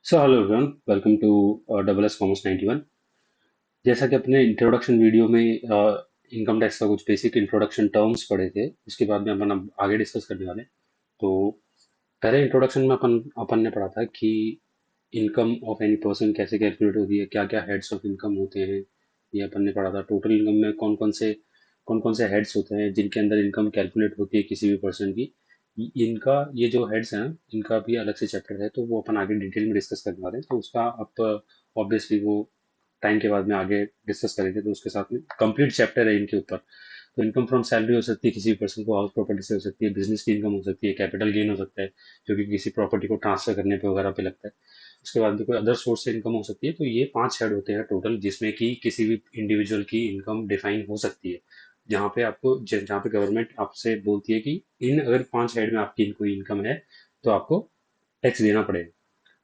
So hello everyone, welcome to double S commerce 91। जैसा कि अपने इंट्रोडक्शन वीडियो में इनकम टैक्स का कुछ बेसिक इंट्रोडक्शन टर्म्स पढ़े थे, उसके बाद में अपन अब आगे डिस्कस करने वाले हैं। तो पहले इंट्रोडक्शन में अपन अपन ने पढ़ा था कि इनकम ऑफ एनी पर्सन कैसे कैलकुलेट होती है, क्या क्या हेड्स ऑफ इनकम होते हैं। ये अपन ने पढ़ा था टोटल इनकम में कौन कौन से हेड्स होते हैं जिनके अंदर इनकम कैलकुलेट होती है किसी भी पर्सन की। इनका ये जो हेड्स हैं ना, इनका भी अलग से चैप्टर है, तो वो अपन आगे डिटेल में डिस्कस करने वाले हैं। तो उसका अब ऑब्वियसली वो टाइम के बाद में आगे डिस्कस करेंगे, तो उसके साथ में कंप्लीट चैप्टर है इनके ऊपर। तो इनकम फ्रॉम सैलरी हो सकती है किसी पर्सन को, हाउस प्रॉपर्टी से हो सकती है, बिजनेस की इनकम हो सकती है, कैपिटल गेन हो सकता है जो कि किसी प्रॉपर्टी को ट्रांसफर करने पे वगैरह पे लगता है। उसके बाद में कोई अदर सोर्स से इनकम हो सकती है। तो ये 5 हेड होते हैं टोटल, जिसमें कि किसी भी इंडिविजुअल की इनकम डिफाइन हो सकती है। जहाँ पे आपको जहाँ पे गवर्नमेंट आपसे बोलती है कि इन अगर 5 हेड में आपकी कोई इनकम है तो आपको टैक्स देना पड़ेगा।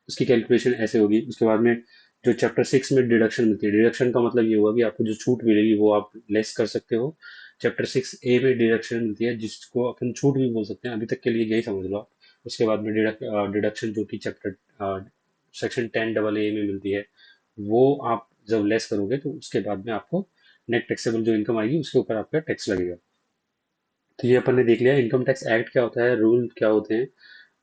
उसकी कैलकुलेशन ऐसे होगी। उसके बाद में जो चैप्टर 6 में डिडक्शन मिलती है, डिडक्शन का मतलब ये हुआ कि आपको जो छूट मिलेगी वो आप लेस कर सकते हो। चैप्टर 6A में डिडक्शन मिलती है जिसको अपन छूट भी बोल सकते हैं, अभी तक के लिए यही समझ लो आप। उसके बाद में डिडक्शन जो कि चैप्टर सेक्शन 10AA में मिलती है, वो आप जब लेस करोगे तो उसके बाद में आपको नेट टैक्सेबल जो इनकम आएगी उसके ऊपर आपका टैक्स लगेगा। तो ये अपन ने देख लिया इनकम टैक्स एक्ट क्या होता है, रूल क्या होते हैं।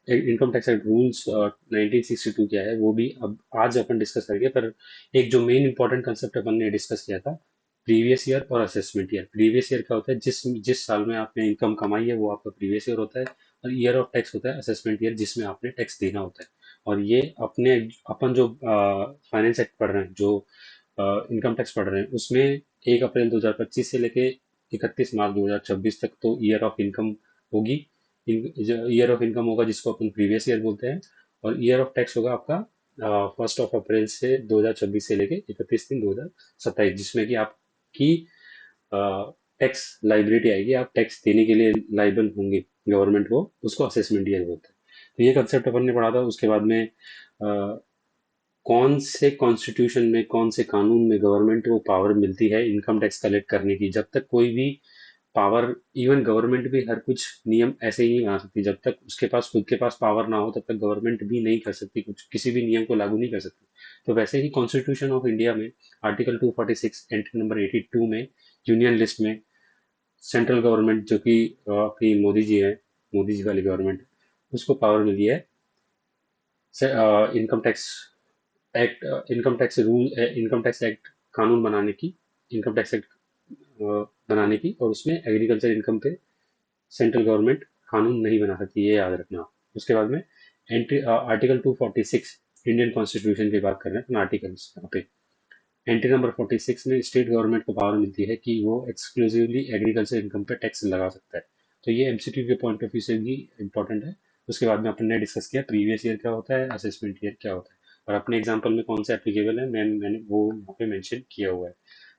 इनकम टैक्स एक्ट रूल्स 1962 क्या है वो भी अब आज अपन डिस्कस करेंगे। पर एक जो मेन इंपॉर्टेंट कंसेप्ट अपन ने डिस्कस किया था, प्रीवियस ईयर और असेसमेंट ईयर। प्रीवियस ईयर क्या होता है, जिस जिस साल में आपने इनकम कमाई है वो आपका प्रीवियस ईयर होता है। और ईयर ऑफ टैक्स होता है असेसमेंट ईयर, जिसमें आपने टैक्स देना होता है। और ये अपने अपन जो फाइनेंस एक्ट पढ़ रहे हैं, जो इनकम टैक्स पढ़ रहे हैं, उसमें 1 अप्रैल 2025 से लेके 31 मार्च 2026 तक तो ईयर ऑफ इनकम होगी। ईयर ऑफ इनकम होगा जिसको अपन प्रीवियस ईयर बोलते हैं। और ईयर ऑफ टैक्स होगा आपका 1 अप्रैल से 2026 से लेके 31 दिन 2027, जिसमें कि आपकी टैक्स लाइबिलिटी आएगी, आप टैक्स देने के लिए लाइबल होंगे गवर्नमेंट को, उसको असेसमेंट ईयर बोलते हैं। तो ये कंसेप्ट अपन ने पढ़ा था। उसके बाद में कौन से कॉन्स्टिट्यूशन में, कौन से कानून में गवर्नमेंट को पावर मिलती है इनकम टैक्स कलेक्ट करने की। जब तक कोई भी पावर, इवन गवर्नमेंट भी हर कुछ नियम ऐसे ही नहीं बना सकती, जब तक उसके पास खुद के पास पावर ना हो तब तक गवर्नमेंट भी नहीं कर सकती कुछ, किसी भी नियम को लागू नहीं कर सकती। तो वैसे ही कॉन्स्टिट्यूशन ऑफ इंडिया में आर्टिकल 246 एंट्री नंबर 82 में यूनियन लिस्ट में सेंट्रल गवर्नमेंट जो कि आपकी मोदी जी है, मोदी जी वाली गवर्नमेंट, उसको पावर मिली है income tax act, income tax act कानून बनाने की, इनकम टैक्स एक्ट बनाने की। और उसमें एग्रीकल्चर इनकम पे सेंट्रल गवर्नमेंट कानून नहीं बना सकती, ये याद रखना आप। उसके बाद में एंट्री आर्टिकल 246, इंडियन कॉन्स्टिट्यूशन की बात कर रहे हैं अपन आर्टिकल्स यहाँ पे। एंट्री नंबर 46 में स्टेट गवर्नमेंट को पावर मिलती है कि वो एक्सक्लूसिवली एग्रीकल्चर इनकम पे टैक्स लगा सकता है। तो ये एमसीक्यू के पॉइंट ऑफ व्यू से भी इंपॉर्टेंट है। उसके बाद में अपन ने डिस्कस किया प्रीवियस ईयर क्या होता है, असेसमेंट ईयर क्या होता है, और अपने एग्जाम्पल में कौन सा एप्लीकेबल है मैंने वो यहाँ पे मेंशन किया हुआ है।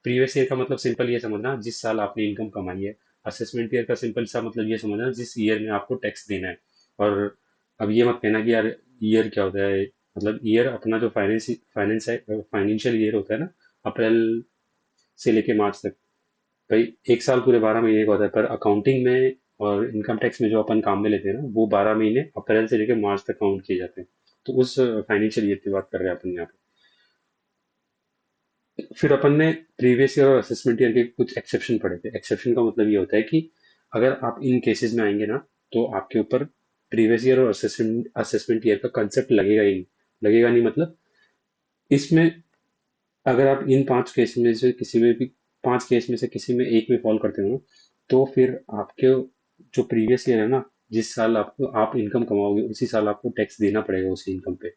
प्रीवियस ईयर का मतलब सिंपल ये समझना जिस साल आपने इनकम कमाई है। असेसमेंट ईयर का सिंपल सा मतलब ये समझना जिस ईयर में आपको टैक्स देना है। और अब ये मत कहना कि यार ईयर क्या होता है, मतलब ईयर अपना जो फाइनेंस है, फाइनेंशियल ईयर होता है ना, अप्रैल से लेके मार्च तक। भाई एक साल पूरे 12 महीने का होता है, पर अकाउंटिंग में और इनकम टैक्स में जो अपन काम में लेते हैं ना, वो 12 महीने अप्रैल से लेके मार्च तक काउंट किए जाते हैं। तो उस फाइनेंशियल ईयर की बात कर रहे हैं अपन यहाँ पे। फिर अपन ने प्रीवियस ईयर और असेसमेंट ईयर के कुछ एक्सेप्शन पढ़े थे। एक्सेप्शन का मतलब ये होता है कि अगर आप इन केसेस में आएंगे ना, तो आपके ऊपर प्रीवियस ईयर और असेसमेंट ईयर का कंसेप्ट लगेगा ही नहीं। लगेगा नहीं मतलब, इसमें अगर आप इन 5 केस में से किसी में भी, 5 केस में से किसी में एक में फॉल करते हो ना, तो फिर आपके जो प्रीवियस ईयर है ना, जिस साल आपको आप इनकम कमाओगे उसी साल आपको टैक्स देना पड़ेगा उसी इनकम पे।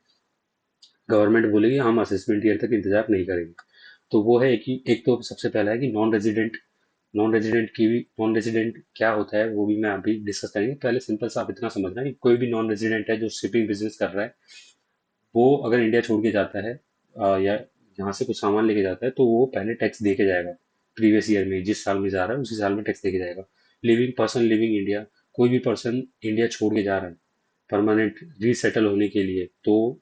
गवर्नमेंट बोलेगी हम असेसमेंट ईयर तक इंतजार नहीं करेंगे। तो वो है कि एक तो सबसे पहला है कि नॉन रेजिडेंट क्या होता है वो भी मैं अभी डिस्कस करेंगे। पहले सिंपल सा आप इतना समझना कि कोई भी नॉन रेजिडेंट है जो शिपिंग बिजनेस कर रहा है, वो अगर इंडिया छोड़ के जाता है या यहाँ से कुछ सामान लेके जाता है, तो वो पहले टैक्स दे के जाएगा। प्रीवियस ईयर में जिस साल में जा रहा है उसी साल में टैक्स दे के जाएगा। लिविंग पर्सन लिविंग इंडिया, कोई भी पर्सन इंडिया छोड़ के जा रहा है परमानेंट रीसेटल होने के लिए, तो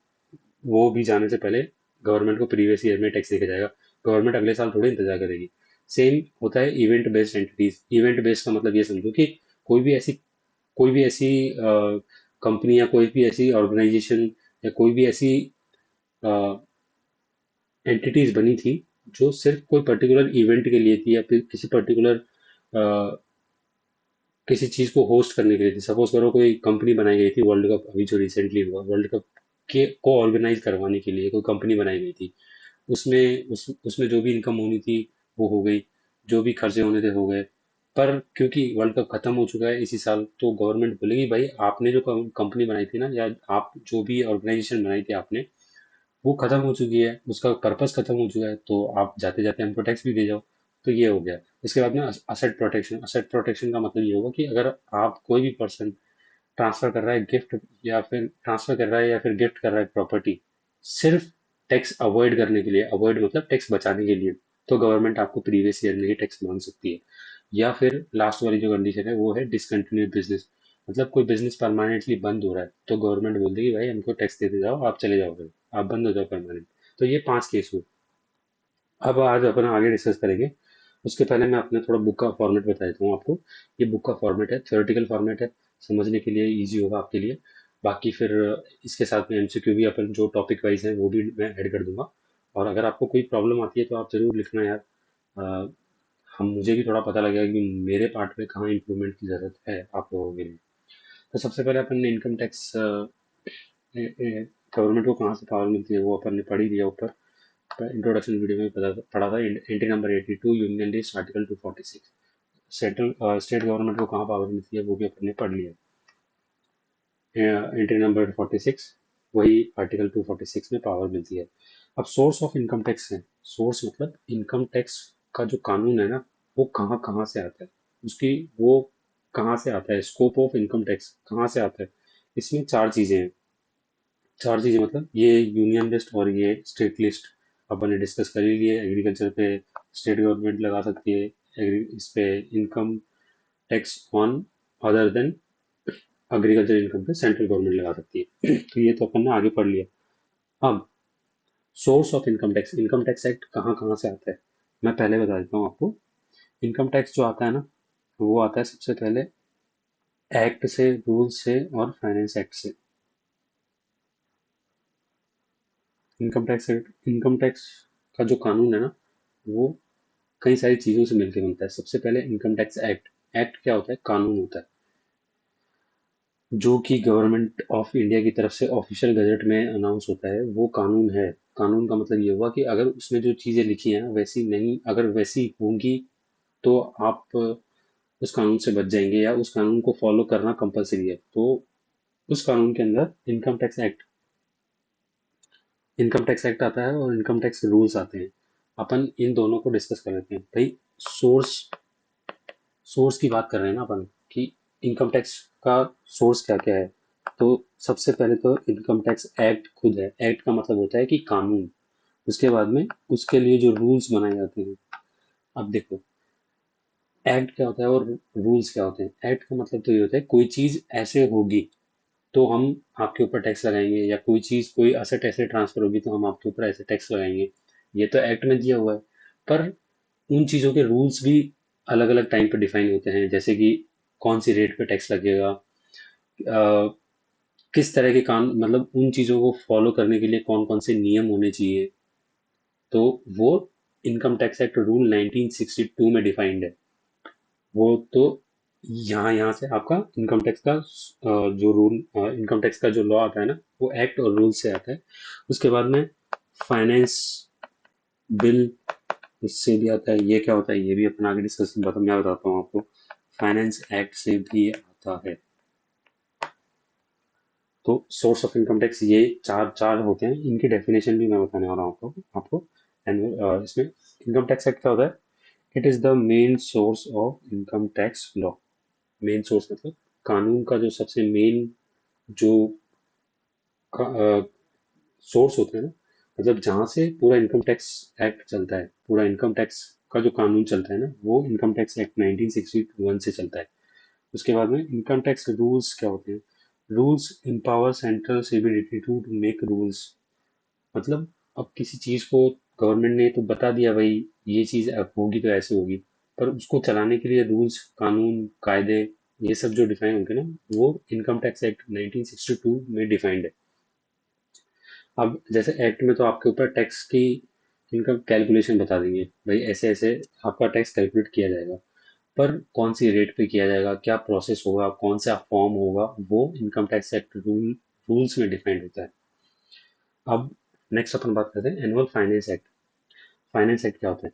वो भी जाने से पहले गवर्नमेंट को प्रीवियस ईयर में टैक्स देके जाएगा। गवर्नमेंट अगले साल थोड़ी इंतजार करेगी। सेम होता है event based entities. Event based का मतलब ये समझो कि कोई भी ऐसी कोई भी ऐसी कंपनी या कोई भी ऐसी ऑर्गेनाइजेशन या कोई भी ऐसी एंटिटीज बनी थी जो सिर्फ कोई पर्टिकुलर इवेंट के लिए थी या फिर किसी पर्टिकुलर किसी चीज को होस्ट करने के लिए थी। सपोज करो कोई कंपनी बनाई गई थी वर्ल्ड कप, अभी जो रिसेंटली हुआ वर्ल्ड कप के को ऑर्गेनाइज करवाने के लिए कोई कंपनी बनाई गई थी। उसमें जो भी इनकम होनी थी वो हो गई, जो भी खर्चे होने थे हो गए। पर क्योंकि वर्ल्ड कप खत्म हो चुका है इसी साल, तो गवर्नमेंट बोलेगी भाई आपने जो कंपनी बनाई थी ना, या आप जो भी ऑर्गेनाइजेशन बनाई थी आपने, वो खत्म हो चुकी है, उसका पर्पस खत्म हो चुका है, तो आप जाते जाते हमको टैक्स भी दे जाओ। तो ये हो गया। इसके बाद में असेट प्रोटेक्शन का मतलब ये होगा कि अगर आप कोई भी पर्सन ट्रांसफर कर रहा है गिफ्ट, या फिर ट्रांसफर कर रहा है या फिर गिफ्ट कर रहा है प्रॉपर्टी, सिर्फ टैक्स अवॉइड करने के लिए, अवॉइड मतलब टैक्स बचाने के लिए, तो गवर्नमेंट आपको प्रीवियस ईयर में ही टैक्स मांग सकती है। या फिर लास्ट वाली जो कंडीशन है वो है डिसकंटिन्यूड बिजनेस, मतलब कोई बिजनेस परमानेंटली बंद हो रहा है तो गवर्नमेंट बोल देगी भाई हमको टैक्स देते जाओ, आप चले जाओ फिर, आप बंद हो जाओ परमानेंट। तो ये 5 केस हुए। अब आज अपन आगे डिस्कस करेंगे। उसके पहले मैं अपने थोड़ा बुक का फॉर्मेट बता देता हूँ आपको। ये बुक का फॉर्मेट है, थ्योरेटिकल फॉर्मेट है, समझने के लिए इजी होगा आपके लिए। बाकी फिर इसके साथ में एमसीक्यू भी अपन जो टॉपिक वाइज है वो भी मैं ऐड कर दूंगा। और अगर आपको कोई प्रॉब्लम आती है तो आप जरूर लिखना यार। अ, हम मुझे भी थोड़ा पता लगेगा कि मेरे पार्ट में कहाँ इंप्रूवमेंट की जरूरत है आप लोगों के लिए। तो सबसे पहले अपन ने इनकम टैक्स, गवर्नमेंट को कहाँ से पावर मिलती है वो अपन ने पढ़ ही दिया ऊपर। इंट्रोडक्शन वीडियो में पढ़ा था। Entry number 82 union list article 246। Central state government को कहाँ पावर मिलती है वो भी अपन ने पढ़ लिया। एंट्री नंबर 46, वही आर्टिकल 246 में पावर मिलती है। अब सोर्स ऑफ इनकम टैक्स है। सोर्स मतलब इनकम टैक्स का जो कानून है ना, वो कहाँ कहाँ से आता है, उसकी वो कहाँ से आता है, स्कोप ऑफ इनकम टैक्स कहाँ से आता है। इसमें 4 चीजें हैं। 4 चीजें मतलब ये यूनियन लिस्ट और ये स्टेट लिस्ट अपन ने डिस्कस कर ही लिए। एग्रीकल्चर पे स्टेट गवर्नमेंट लगा सकती है, इस पे income tax on other than agriculture income पे सेंट्रल गवर्नमेंट लगा सकती है। तो ये तो अपन ने आगे पढ़ लिया। अब source of income tax act कहाँ कहाँ से आता है, मैं पहले बता देता हूँ आपको। इनकम टैक्स जो आता है ना, वो आता है सबसे पहले एक्ट से, रूल से और फाइनेंस एक्ट से। इनकम टैक्स का जो कानून है ना, वो कई सारी चीजों से मिलकर बनता है। सबसे पहले इनकम टैक्स एक्ट। एक्ट क्या होता है, कानून होता है, जो कि गवर्नमेंट ऑफ इंडिया की तरफ से ऑफिशियल गजट में अनाउंस होता है, वो कानून है। कानून का मतलब ये हुआ कि अगर उसमें जो चीजें लिखी हैं वैसी नहीं, अगर वैसी होंगी तो आप उस कानून से बच जाएंगे, या उस कानून को फॉलो करना कंपलसरी है। तो उस कानून के अंदर इनकम टैक्स एक्ट आता है और इनकम टैक्स रूल्स आते हैं। अपन इन दोनों को डिस्कस कर लेते हैं भाई। सोर्स सोर्स की बात कर रहे हैं ना अपन, कि इनकम टैक्स का सोर्स क्या क्या है। तो सबसे पहले तो इनकम टैक्स एक्ट खुद है। एक्ट का मतलब होता है कि कानून। उसके बाद में उसके लिए जो रूल्स बनाए जाते हैं। अब देखो, एक्ट क्या होता है और रूल्स क्या होते हैं। एक्ट का मतलब तो ये होता है कोई चीज ऐसे होगी तो हम आपके ऊपर टैक्स लगाएंगे, या कोई चीज, कोई असेट ऐसे ट्रांसफर होगी तो हम आपके ऊपर ऐसे टैक्स लगाएंगे। ये तो एक्ट में दिया हुआ है। पर उन चीजों के रूल्स भी अलग अलग टाइम पे डिफाइन होते हैं, जैसे कि कौन सी रेट पे टैक्स लगेगा, किस तरह के काम, मतलब उन चीजों को फॉलो करने के लिए कौन कौन से नियम होने चाहिए। तो वो इनकम टैक्स एक्ट रूल 1962 में डिफाइंड है। वो तो यहाँ यहाँ से आपका इनकम टैक्स का जो रूल, इनकम टैक्स का जो लॉ आता है ना, वो एक्ट और रूल से आता है। उसके बाद में फाइनेंस बिल, उससे भी आता है। ये क्या होता है ये भी अपना आगे डिस्कस, मैं बताता हूँ आपको। फाइनेंस एक्ट से भी आता है। तो सोर्स ऑफ इनकम टैक्स ये चार चार होते हैं, इनकी डेफिनेशन भी मैं बताने वाला हूँ आपको आपको। इसमें इनकम टैक्स एक्ट क्या होता है। It is the main source of income tax law. Main source मतलब कानून का जो सबसे मेन जो सोर्स होता है ना, मतलब जहाँ से पूरा इनकम टैक्स एक्ट चलता है, पूरा इनकम टैक्स का जो कानून चलता है ना, वो इनकम टैक्स एक्ट 1961 से चलता है। उसके बाद में इनकम टैक्स रूल्स क्या होते हैं। Rules empower central CBDT to make rules. मतलब अब किसी चीज को गवर्नमेंट ने तो बता दिया भाई, ये चीज अब होगी तो ऐसे होगी, पर उसको चलाने के लिए रूल्स, कानून, कायदे, ये सब जो डिफाइन होंगे ना, वो इनकम टैक्स एक्ट 1962 में डिफाइंड है। अब जैसे एक्ट में तो आपके ऊपर टैक्स की इनकम कैलकुलेशन बता देंगे, भाई ऐसे ऐसे आपका टैक्स कैलकुलेट किया जाएगा। पर कौन सी रेट पे किया जाएगा, क्या प्रोसेस होगा, कौन सा फॉर्म होगा, वो इनकम टैक्स एक्ट रूल्स में डिफाइंड होता है। अब नेक्स्ट अपन बात करते हैं annual finance act. Finance act क्या होता है?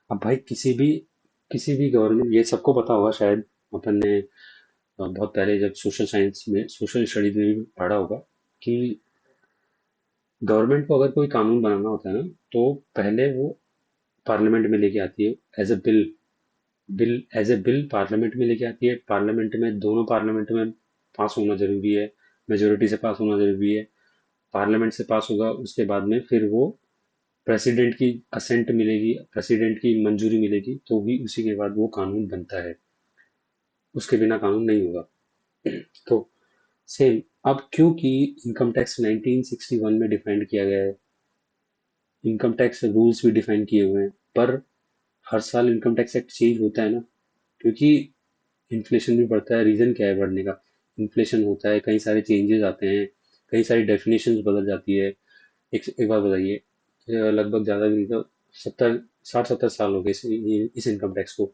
अब भाई किसी भी गवर्नमेंट, ये सबको पता होगा शायद, अपन ने बहुत पहले जब सोशल साइंस में सोशल स्टडीज में भी पढ़ा होगा कि गवर्नमेंट को अगर कोई कानून बनाना होता है ना, तो पहले वो पार्लियामेंट में लेके आती है as a bill. Bill parliament में लेके आती है। पार्लियामेंट में दोनों पार्लियामेंट में पास होना जरूरी है, मेजोरिटी से पास होना जरूरी है। पार्लियामेंट से पास होगा, उसके बाद में फिर वो प्रेसिडेंट की असेंट मिलेगी, प्रेसिडेंट की मंजूरी मिलेगी, तो भी उसी के बाद वो कानून बनता है। उसके बिना कानून नहीं होगा। तो सेम, अब क्योंकि इनकम टैक्स 1961 में डिफाइंड किया गया है, इनकम टैक्स रूल्स भी डिफाइन किए हुए हैं, पर हर साल इनकम टैक्स एक्ट चेंज होता है ना, क्योंकि इन्फ्लेशन भी बढ़ता है। रीजन क्या है बढ़ने का? इन्फ्लेशन होता है, कई सारे चेंजेस आते हैं, कई सारी डेफिनेशंस बदल जाती है। एक बात बताइए, लगभग ज्यादा भी नहीं तो 60 60 70 साल हो गए इस इनकम टैक्स को।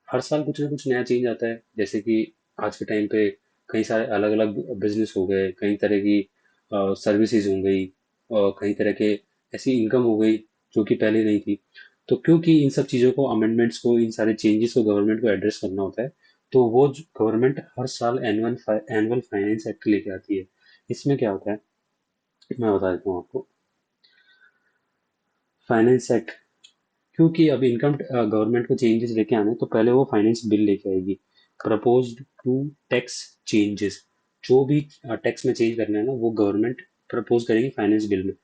हर साल कुछ ना कुछ नया चेंज आता है। जैसे कि आज के टाइम पे कई सारे अलग अलग बिजनेस हो गए, कई तरह की सर्विसेज हो गई, और कई तरह के ऐसी इनकम हो गई जो कि पहले नहीं थी। तो क्योंकि इन सब चीज़ों को, अमेंडमेंट्स को, इन सारे चेंजेस को गवर्नमेंट को एड्रेस करना होता है, तो वो गवर्नमेंट हर साल एनुअल फाइनेंस एक्ट लेके आती है। इसमें क्या होता है, मैं बता देता हूँ आपको। फाइनेंस एक्ट, क्योंकि अब इनकम गवर्नमेंट को चेंजेस लेके आने हैं, तो पहले वो फाइनेंस बिल लेके आएगी, प्रपोज्ड टू टैक्स चेंजेस। जो भी टैक्स में चेंज करना है ना, वो गवर्नमेंट प्रपोज करेगी फाइनेंस बिल में।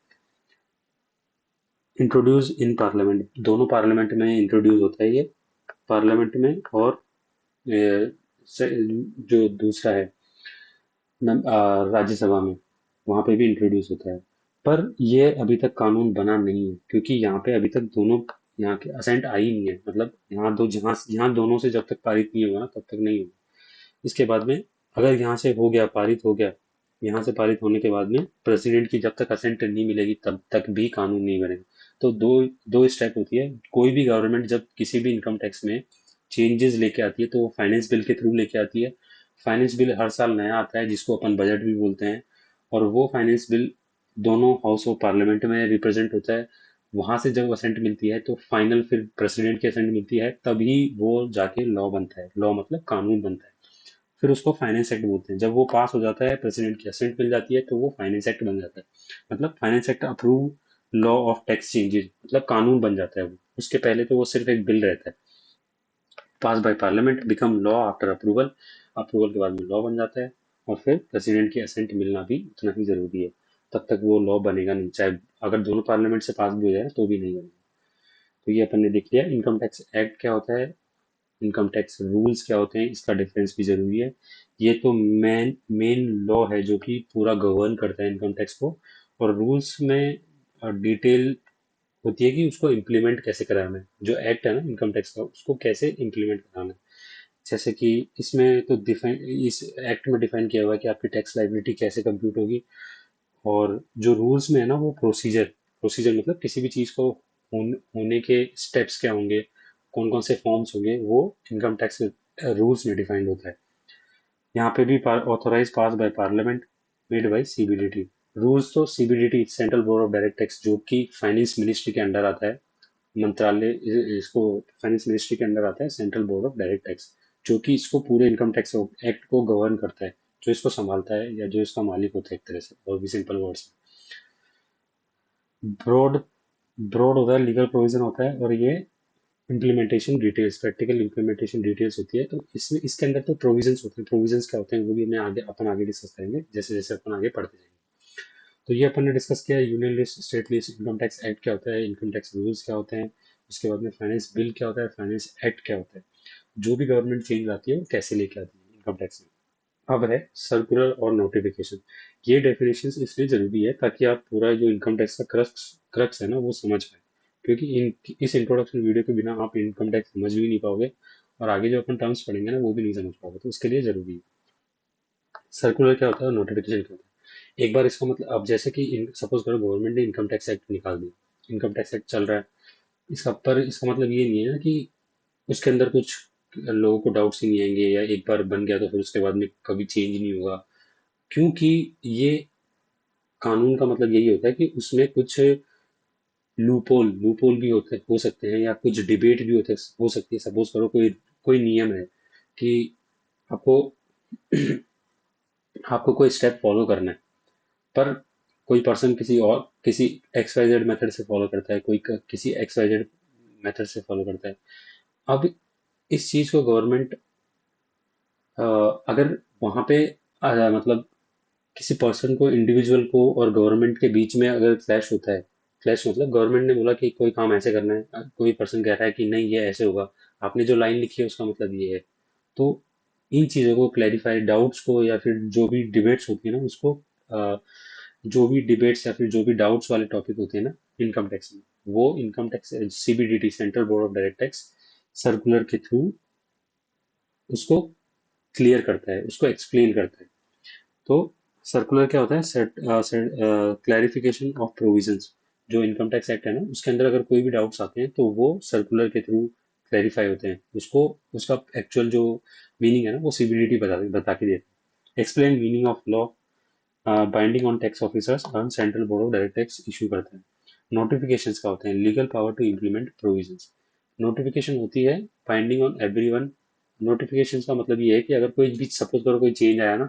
इंट्रोड्यूस इन पार्लियामेंट, दोनों पार्लियामेंट में इंट्रोड्यूस होता है ये, पार्लियामेंट में और जो दूसरा है राज्यसभा में, वहां पे भी इंट्रोड्यूस होता है। पर ये अभी तक कानून बना नहीं है, क्योंकि यहाँ पे अभी तक दोनों, यहाँ के असेंट आई नहीं है। मतलब यहाँ दोनों से जब तक पारित नहीं होगा ना, तब तक नहीं होगा। इसके बाद में अगर यहाँ से हो गया, पारित हो गया, यहाँ से पारित होने के बाद में प्रेसिडेंट की जब तक असेंट नहीं मिलेगी, तब तक भी कानून नहीं बनेगा। तो दो दो स्टेप होती है। कोई भी गवर्नमेंट जब किसी भी इनकम टैक्स में चेंजेस लेके आती है, तो वो फाइनेंस बिल के थ्रू लेके आती है। फाइनेंस बिल हर साल नया आता है, जिसको अपन बजट भी बोलते हैं। और वो फाइनेंस बिल दोनों हाउस ऑफ पार्लियामेंट में रिप्रेजेंट होता है। वहां से जब असेंट मिलती है, तो फाइनल फिर प्रेसिडेंट की असेंट मिलती है, तभी वो जाके लॉ बनता है। लॉ मतलब कानून बनता है। फिर उसको फाइनेंस एक्ट बोलते हैं। जब वो पास हो जाता है, प्रेसिडेंट की असेंट मिल जाती है, तो वो फाइनेंस एक्ट बन जाता है। मतलब finance act approve law of tax changes, मतलब कानून बन जाता है वो। उसके पहले तो वो सिर्फ एक बिल रहता है। Pass by parliament, become law after approval, approval के बाद में लॉ बन जाता है। और फिर प्रेसिडेंट की असेंट मिलना भी उतना ही जरूरी है। तब तक वो लॉ बनेगा नहीं, चाहे अगर दोनों पार्लियामेंट से पास भी हो जाए तो भी नहीं बनेगा। तो ये अपन ने देख लिया इनकम टैक्स एक्ट क्या होता है, इनकम टैक्स रूल्स क्या होते हैं, इसका डिफरेंस भी जरूरी है। ये तो मेन मेन लॉ है जो कि पूरा गवर्न करता है इनकम टैक्स को। और रूल्स में डिटेल होती है कि उसको इम्प्लीमेंट कैसे कराना है। जो एक्ट है ना इनकम टैक्स का, उसको कैसे इम्प्लीमेंट कराना है। जैसे कि इसमें तो डिफाइन, इस एक्ट में डिफाइन किया हुआ है कि आपकी टैक्स लाइबिलिटी कैसे कंप्यूट होगी। और जो रूल्स में है ना, वो प्रोसीजर, प्रोसीजर मतलब किसी भी चीज को होने के स्टेप्स क्या होंगे, कौन कौन से फॉर्म्स होंगे, वो इनकम टैक्स रूल्स में डिफाइंड होता है। यहाँ पे भी authorise pass by parliament, made by CBDT. Rules तो CBDT, central board of direct tax, जो कि फाइनेंस मिनिस्ट्री के अंडर आता है। मंत्रालय इसको फाइनेंस मिनिस्ट्री के अंडर आता है, central board of direct tax, जो कि इसको पूरे इनकम टैक्स एक्ट को गवर्न करता है, जो इसको संभालता है, या जो इसका मालिक होता है एक तरह से, और भी सिंपल वर्ड्स में। ब्रॉड होता है, लीगल प्रोविजन होता है, और ये implementation details, practical implementation details होती है। तो इसमें इसके अंदर तो प्रोविजंस होते हैं। प्रोविजंस क्या होते हैं वो भी मैं आगे डिस्कस करेंगे, जैसे जैसे अपन आगे पढ़ते जाएंगे। तो ये अपन ने डिस्कस किया union list, state list, income tax act क्या होता है, इनकम टैक्स रूल्स क्या होते हैं। उसके बाद में फाइनेंस बिल क्या होता है, फाइनेंस एक्ट क्या होता है, जो भी गवर्नमेंट चेंज लाती है वो कैसे लेके आती है इनकम टैक्स में। अब है सर्कुलर और नोटिफिकेशन। ये डेफिनेशंस इसलिए जरूरी है ताकि आप पूरा जो इनकम टैक्स का क्रक्स क्रक्स है ना, वो समझ पाए। क्योंकि इस इंट्रोडक्शन वीडियो के बिना आप इनकम टैक्स समझ भी नहीं पाओगे, और आगे जो अपन टर्म्स पढ़ेंगे ना, वो भी नहीं समझ पाओगे। तो उसके लिए जरूरी है। सर्कुलर क्या होता है और नोटिफिकेशन क्या होता है? एक बार इसका मतलब, अब जैसे कि सपोज करो गवर्नमेंट ने इनकम टैक्स एक्ट निकाल दिया, इनकम टैक्स एक्ट चल रहा है, इसका पर इसका मतलब ये नहीं है ना कि उसके अंदर कुछ लोगों को डाउट्स ही नहीं आएंगे, या एक बार बन गया तो फिर उसके बाद में कभी चेंज नहीं होगा। क्योंकि ये कानून का मतलब यही होता है कि उसमें कुछ लूपोल भी होते हो सकते हैं, या कुछ डिबेट भी हो सकती है। सपोज करो कोई कोई नियम है कि आपको आपको कोई स्टेप फॉलो करना है, पर कोई पर्सन किसी XYZ मेथड से फॉलो करता है, किसी XYZ मेथड से फॉलो करता है। अब इस चीज को गवर्नमेंट, अगर वहां पे मतलब किसी पर्सन को, इंडिविजुअल को और गवर्नमेंट के बीच में अगर क्लैश होता है, क्लैश मतलब गवर्नमेंट ने बोला कि कोई काम ऐसे करना है, कोई पर्सन कह रहा है कि नहीं ये ऐसे होगा, आपने जो लाइन लिखी है उसका मतलब ये है। तो इन चीज़ों को क्लैरिफाई, डाउट्स को, या फिर जो भी डिबेट्स होती है ना उसको, अ, जो भी डिबेट्स या फिर जो भी डाउट्स वाले टॉपिक होते हैं ना इनकम टैक्स में, वो income tax CBDT, central board of direct tax, circular के थ्रू उसको क्लियर करता है, उसको एक्सप्लेन करता है। तो सर्कुलर क्या होता है? Clarification of provisions. जो इनकम टैक्स एक्ट है ना उसके अंदर अगर कोई भी डाउट्स आते हैं तो वो सर्कुलर के थ्रू क्लैरिफाई होते हैं, उसको उसका एक्चुअल जो मीनिंग है ना वो CBDT बता के देते हैं। Explain meaning of law, binding on tax officers और central board of direct tax issue करता है। नोटिफिकेशंस का होते हैं legal power to implement provisions. Notification होती है बाइंडिंग ऑन एवरीवन। नोटिफिकेशंस का मतलब ये है कि अगर कोई भी, सपोज करो कोई चेंज आया ना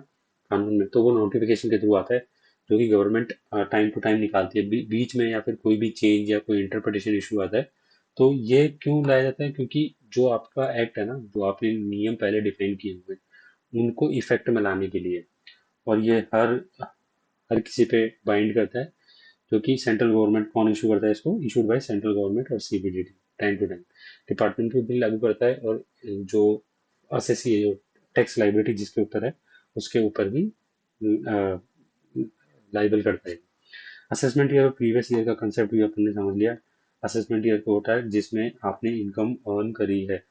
कानून में, तो वो नोटिफिकेशन के थ्रू आता है, जो कि गवर्नमेंट टाइम टू टाइम निकालती है। बीच में या फिर कोई भी चेंज या कोई इंटरप्रिटेशन इशू आता है, तो ये क्यों लाया जाता है? क्योंकि जो आपका एक्ट है ना, जो आपने नियम पहले डिफाइन किए हुए हैं, उनको इफेक्ट में लाने के लिए। और ये हर हर किसी पे बाइंड करता है, क्योंकि सेंट्रल गवर्नमेंट कौन इशू करता है इसको? इशूड बाय सेंट्रल गवर्नमेंट और CBDT, time to time department bill लागू करता है। और जो असेसी है, जो टैक्स लाइबिलिटी जिसके ऊपर है, उसके ऊपर भी लाइबल करता है। असेसमेंट ईयर और प्रीवियस ईयर का कंसेप्ट भी अपन ने समझ लिया। असेसमेंट ईयर को होता है जिसमें आपने इनकम अर्न करी है,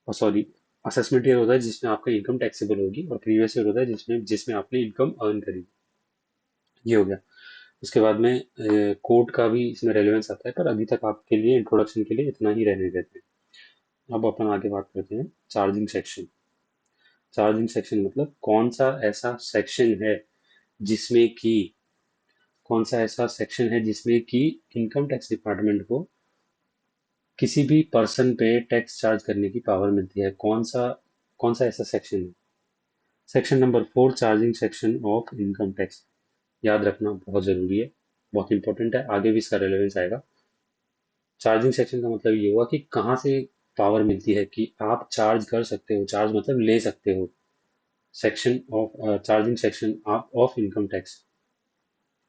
और सॉरी, असेसमेंट ईयर होता है जिसमें आपका इनकम टैक्सेबल होगी, और प्रीवियस ईयर होता है जिसमें जिसमें आपने इनकम अर्न करी। ये हो गया। उसके बाद में कोड का भी इसमें रेलेवेंस आता है, पर अभी तक आपके लिए इंट्रोडक्शन के लिए इतना ही रहने देते हैं। अब अपन आगे बात करते हैं चार्जिंग सेक्शन। चार्जिंग सेक्शन मतलब है जिसमें कि कौन सा ऐसा सेक्शन है जिसमें कि इनकम टैक्स डिपार्टमेंट को किसी भी पर्सन पे टैक्स चार्ज करने की पावर मिलती है। कौन सा ऐसा सेक्शन है? Section number 4, charging section of income tax. याद रखना बहुत जरूरी है, बहुत इंपॉर्टेंट है, आगे भी इसका रेलेवेंस आएगा। चार्जिंग सेक्शन का मतलब ये हुआ कि कहाँ से पावर मिलती है कि आप चार्ज कर सकते हो, चार्ज मतलब ले सकते हो। Section of charging section of income tax.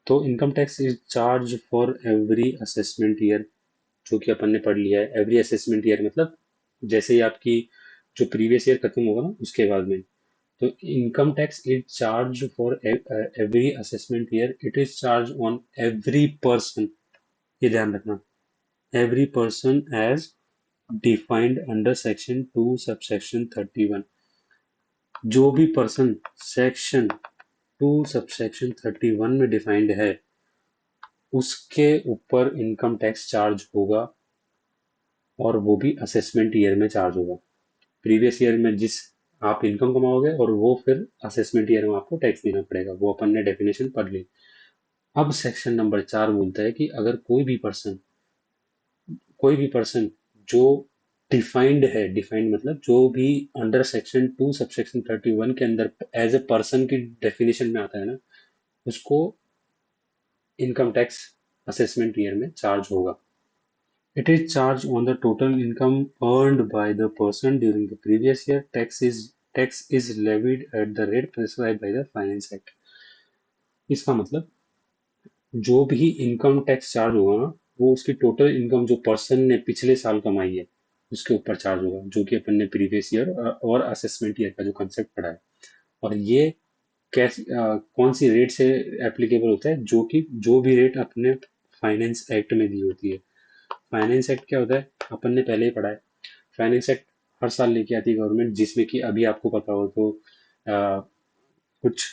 तो income tax is charge for every assessment year, जो कि अपन ने पढ़ लिया है। एवरी असेसमेंट ईयर मतलब जैसे ही आपकी जो प्रीवियस ईयर खत्म होगा ना उसके बाद में, तो income tax is charge for every assessment year, it is charge on every person. ये ध्यान रखना, every person as defined under section 2 subsection 31। जो भी पर्सन सेक्शन 2 सबसेक्शन 31 में डिफाइंड है, उसके ऊपर इनकम टैक्स चार्ज होगा, और वो भी असेसमेंट ईयर में चार्ज होगा। प्रीवियस ईयर में जिस आप इनकम कमाओगे, और वो फिर असेसमेंट ईयर में आपको टैक्स देना पड़ेगा, वो अपन ने डेफिनेशन पढ़ ली। अब सेक्शन नंबर 4 बोलता है कि अगर कोई भी पर्सन जो डिफाइंड है, डिफाइंड मतलब जो भी अंडर सेक्शन 2 सबसेक्शन 31 के अंदर एज ए पर्सन की डेफिनेशन में आता है ना, उसको इनकम टैक्स असेसमेंट ईयर में चार्ज होगा। It is charge on the total income earned by the person during the previous year. Tax is levied at the rate prescribed by the finance act. इसका मतलब जो भी income tax charge होगा ना, वो उसकी टोटल इनकम जो person ने पिछले साल कमाई है उसके ऊपर चार्ज होगा, जो कि अपन ने प्रीवियस ईयर और असेसमेंट ईयर का जो कंसेप्ट पढ़ा है। और ये कौन सी रेट से एप्लीकेबल होता है? जो कि जो भी रेट अपने फाइनेंस एक्ट में दी होती है। फाइनेंस एक्ट क्या होता है अपन ने पहले ही पढ़ा है। फाइनेंस एक्ट हर साल लेके आती है गवर्नमेंट, जिसमें कि अभी आपको पता हो तो कुछ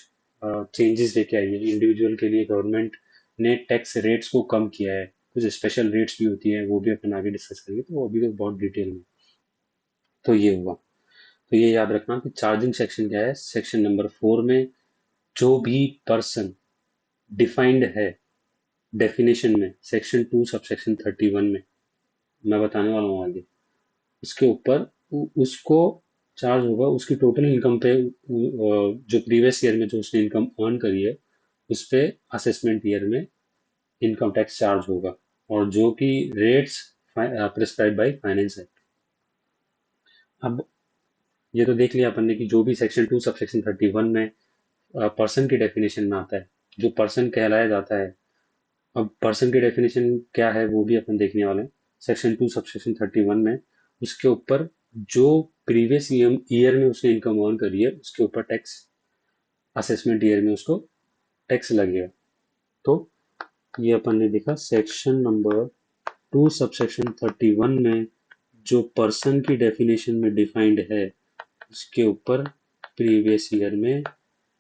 चेंजेस लेके आई है इंडिविजुअल के लिए। गवर्नमेंट ने टैक्स रेट्स को कम किया है, कुछ स्पेशल रेट्स भी होती है, वो भी अपन आगे डिस्कस करेंगे, तो वो अभी तो बहुत डिटेल में। तो ये हुआ। तो ये याद रखना कि चार्जिंग सेक्शन क्या है। सेक्शन नंबर 4 में जो भी पर्सन डिफाइंड है डेफिनेशन में सेक्शन 2 सब सेक्शन 31 में, मैं बताने वाला हूँ आगे, उसके ऊपर उसको चार्ज होगा उसकी टोटल इनकम पे, जो प्रीवियस ईयर में जो उसने इनकम अर्न करी है उस पे असेसमेंट ईयर में इनकम टैक्स चार्ज होगा, और जो कि rates prescribe by finance act. अब ये तो देख लिया अपन ने कि जो भी सेक्शन 2 सब सेक्शन 31 में पर्सन की डेफिनेशन में आता है, जो पर्सन कहलाया जाता है। अब पर्सन की डेफिनेशन क्या है वो भी अपन देखने वाले हैं। सेक्शन 2 सब सेक्शन 31 में उसके ऊपर जो प्रीवियस ईयर में उसने इनकम अर्न करी है उसके ऊपर टैक्स, असेसमेंट ईयर में उसको टैक्स लगेगा। तो ये अपन ने देखा सेक्शन नंबर 2 सबसेक्शन 31 में जो पर्सन की डेफिनेशन में डिफाइंड है उसके ऊपर प्रीवियस ईयर में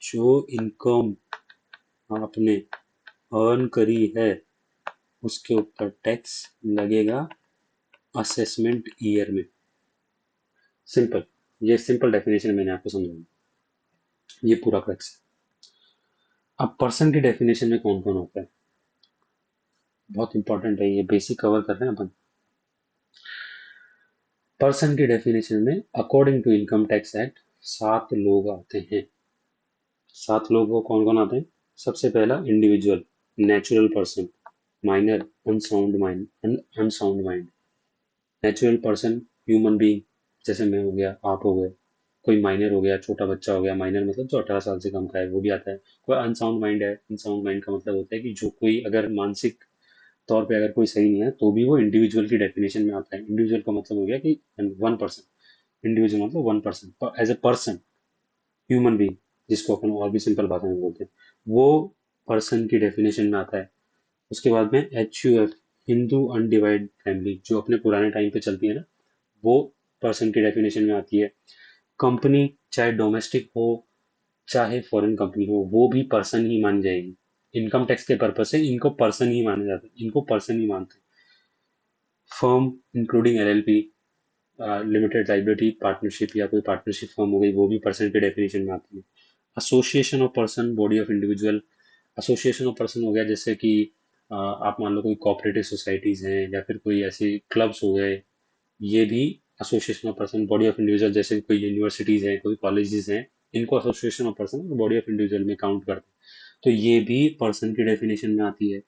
जो इनकम आपने अर्न करी है उसके ऊपर टैक्स लगेगा असेसमेंट ईयर में। सिंपल, ये सिंपल डेफिनेशन मैंने आपको समझाई, ये पूरा क्रक्स है। अब पर्सन की डेफिनेशन में कौन कौन होता है, बहुत इंपॉर्टेंट है, ये बेसिक कवर कर रहे हैं अपन। पर्सन की डेफिनेशन में according to income tax act 7 लोग आते हैं। 7 लोग वो कौन कौन आते हैं? सबसे पहला individual, natural person, minor, unsound mind. Natural person, human being, जैसे मैं हो गया, आप हो गए। कोई माइनर हो गया, छोटा बच्चा हो गया, माइनर मतलब जो 18 साल से कम का है, वो भी आता है। कोई अनसाउंड माइंड है, अनसाउंड माइंड का मतलब होता है कि जो कोई अगर मानसिक तौर पे अगर कोई सही नहीं है तो भी वो इंडिविजुअल की डेफिनेशन में आता है। इंडिविजुअल का मतलब हो गया कि 1 पर्सन, इंडिविजुअल मतलब 1 person, as a person, human being, जिसको अपन और भी सिंपल भाषा में बोलते हैं, वो पर्सन की डेफिनेशन में आता है। उसके बाद में HUF, हिंदू अनडिवाइड फैमिली, जो अपने पुराने टाइम पे चलती है ना, वो पर्सन की डेफिनेशन में आती है। कंपनी चाहे डोमेस्टिक हो चाहे फॉरेन कंपनी हो, वो भी पर्सन ही मान जाएगी। इनकम टैक्स के पर्पज से इनको पर्सन ही माना जाता है, इनको पर्सन ही मानते हैं। Firm including LLP, limited liability partnership या कोई पार्टनरशिप फर्म हो गई, वो भी पर्सन के डेफिनेशन में आती है। Association of person, body of individual. Association of person हो गया जैसे कि आप मान लो कोई कोऑपरेटिव सोसाइटीज हैं या फिर कोई ऐसे क्लब्स हो गए, ये भी association of person. Body of individual जैसे कोई यूनिवर्सिटीज हैं, कोई कॉलेजेस हैं, इनको एसोसिएशन ऑफ पर्सन और बॉडी ऑफ इंडिविजुअल में काउंट करते हैं। तो ये भी पर्सन की डेफिनेशन में आती है।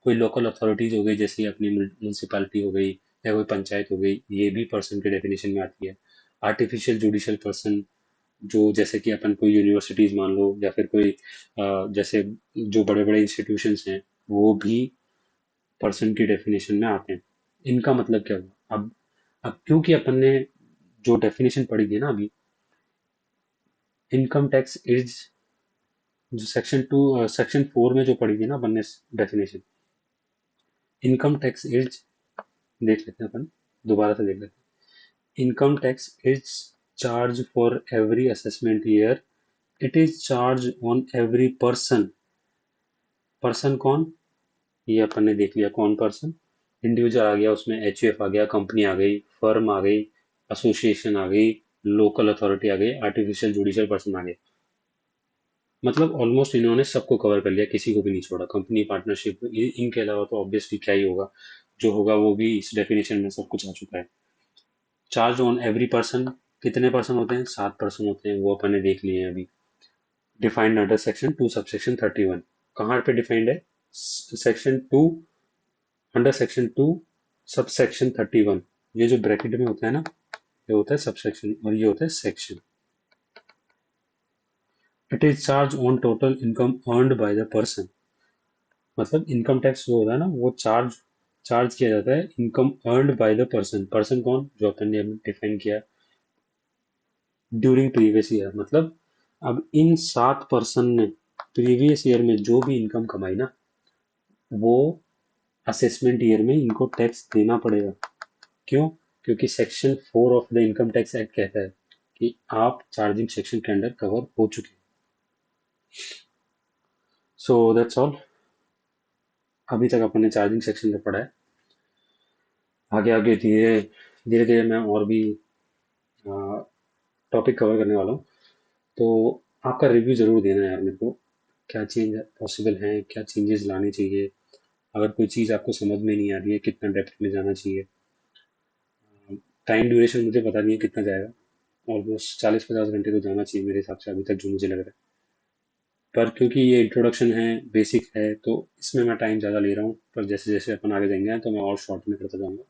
कोई लोकल अथॉरिटीज हो गई जैसे अपनी म्यूनसिपालिटी हो गई या कोई पंचायत हो गई, ये भी पर्सन के डेफिनेशन में आती है। आर्टिफिशियल जुडिशियल पर्सन, जो जैसे कि अपन कोई यूनिवर्सिटीज मान लो या फिर कोई जैसे जो बड़े बड़े इंस्टीट्यूशंस हैं, वो भी पर्सन की डेफिनेशन में आते हैं। इनका मतलब क्या हुआ? अब क्योंकि अपन ने जो डेफिनेशन पढ़ी थी ना अभी, इनकम टैक्स इज, जो सेक्शन 4 में जो पढ़ी थी ना अपन ने डेफिनेशन, इनकम टैक्स इज, देख लेते हैं अपन, दोबारा से देख लेते हैं। Income tax is charge for every assessment year, it is charge on every person. Person कौन? ये अपन ने देख लिया कौन पर्सन। इंडिविजुअल आ गया, उसमें HUF आ गया, कंपनी आ गई, फर्म आ गई, एसोसिएशन आ गई, लोकल अथॉरिटी आ गई, आर्टिफिशियल जुडिशियल पर्सन आ गए। मतलब ऑलमोस्ट इन्होंने सबको कवर कर लिया, किसी को भी नहीं छोड़ा। कंपनी, पार्टनरशिप, इनके अलावा तो ऑब्वियसली क्या ही होगा, जो होगा वो भी इस डेफिनेशन में सब कुछ आ चुका है। चार्ज ऑन एवरी पर्सन, कितने पर्सन होते हैं? 7 पर्सन होते हैं, वो अपन ने देख लिए हैं अभी। Defined under section 2 subsection 31। कहाँ पे डिफाइंड है? Section 2, under section 2 subsection 31। ये जो ब्रैकेट में होता है ना, ये होता है सबसेक्शन और ये होता है section. It is charge on total income earned by the person. मतलब इनकम टैक्स जो होता है ना, वो चार्ज चार्ज किया जाता है income earned by the person. Person कौन? जो अपन ने डिफाइन किया, ड्यूरिंग प्रीवियस ईयर। मतलब अब इन 7 पर्सन ने प्रीवियस ईयर में जो भी इनकम कमाई ना, वो असेसमेंट ईयर में इनको टैक्स देना पड़ेगा। क्यों? क्योंकि section 4 of the income tax act कहता है कि आप चार्जिंग सेक्शन के अंडर कवर हो चुके हैं। So that's all. अभी तक अपन ने चार्जिंग सेक्शन पे पढ़ा है। आगे आगे धीरे धीरे धीरे मैं और भी टॉपिक कवर करने वाला हूँ। तो आपका रिव्यू ज़रूर देना यार मेरे को। क्या चेंज पॉसिबल है, क्या चेंजेस लाने चाहिए, अगर कोई चीज़ आपको समझ में नहीं आ रही है कितना डेप्थ में जाना चाहिए। टाइम ड्यूरेशन मुझे पता नहीं है कितना जाएगा। ऑलमोस्ट 40-50 घंटे तो जाना चाहिए मेरे हिसाब से अभी तक जो मुझे लग रहा है। पर क्योंकि ये इंट्रोडक्शन है, बेसिक है, तो इसमें मैं टाइम ज़्यादा ले रहा हूँ। पर जैसे जैसे अपन आगे जाएंगे तो मैं और शॉर्ट में करता जाऊँगा।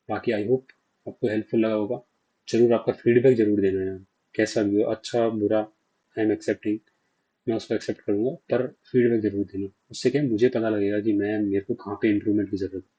बाकी आई होप आपको हेल्पफुल लगा होगा। ज़रूर आपका फीडबैक ज़रूर देना है। कैसा भी हो, अच्छा बुरा, आई एम एक्सेप्टिंग। मैं उसको एक्सेप्ट करूँगा, पर फीडबैक ज़रूर देना। उससे क्या है, मुझे पता लगेगा कि मैं मेरे को कहाँ पे इम्प्रूवमेंट की ज़रूरत है।